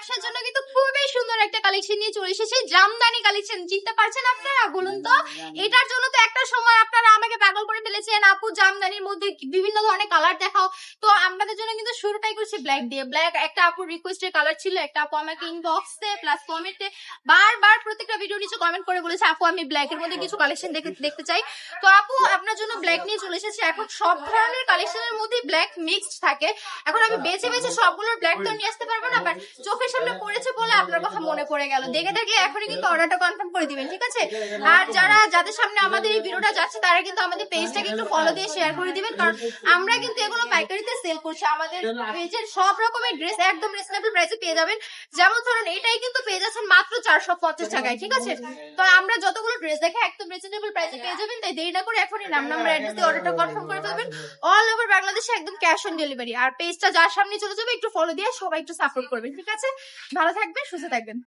ব্যবসার জন্য কিন্তু খুবই সুন্দর একটা কালেকশন নিয়ে চলে এসেছি, জামদানি কালেকশন। চিনতে পারছেন আপনারা? বলুন তো। এটার জন্য তো একটা সময় আপনারা আমাকে পাগল করে ফেলেছেন, আপু জামদানির মধ্যে বিভিন্ন ধরনের কালার দেখাও। তো আমাদের জন্য কিন্তু শুরুটাই করছি ব্ল্যাক দিয়ে। ব্ল্যাক একটা আপুর রিকোয়েস্টের কালার ছিল, একটা আপু আমাকে ইনবক্সে প্লাস কমেন্টে বারবার প্রত্যেকটা ভিডিও নিচে কমেন্ট করে বলেছে আপু আমি ব্ল্যাক এর মধ্যে কিছু কালেকশন দেখতে চাই। তো আপু আপনার জন্য ব্ল্যাক নিয়ে চলে এসেছি। এখন সব ধরনের কালেকশনের মধ্যে ব্ল্যাক মিক্সড থাকে। এখন আমি বেছে বেছে সবগুলোর ব্ল্যাক তো নিয়ে আসতে পারবো না, বাট চোখের সামনে পড়েছে বলে আপনার কথা মনে পড়ে গেল। দেখে থাকলে এখনই কিন্তু অর্ডারটা কনফার্ম করে দিবেন, ঠিক আছে? আর যাদের সামনে আমাদের এই ভিডিওটা যাচ্ছে তারা কিন্তু আমাদের পেজটাকে একটু ফলো দিয়ে শেয়ার করে দিবেন, কারণ আমরা কিন্তু এগুলো পাইকারিতে সেল করছি। আমাদের পেজের সব রকমের ড্রেস একদম রিজনেবল প্রাইসে পেয়ে যাবেন। যেমন ধরুন এটাই কিন্তু পেয়ে যাচ্ছেন মাত্র 450 টাকায়, ঠিক আছে? তো আমরা যতগুলো ড্রেস দেখে একদম রিজনেবল প্রাইসে পেয়ে যাবেন, তাই দেরি না করে এখনই নাম নাম্বার অ্যাড্রেস দিয়ে অর্ডারটা কনফার্ম করে ফেলবেন। অল ওভার বাংলাদেশে একদম ক্যাশ অন ডেলিভারি। আর পেজটা যার সামনে চলে যাবে একটু ফলো দিয়ে সবাই একটু সাপোর্ট করবেন, ঠিক আছে? ভালো থাকবেন, সুস্থ থাকবেন।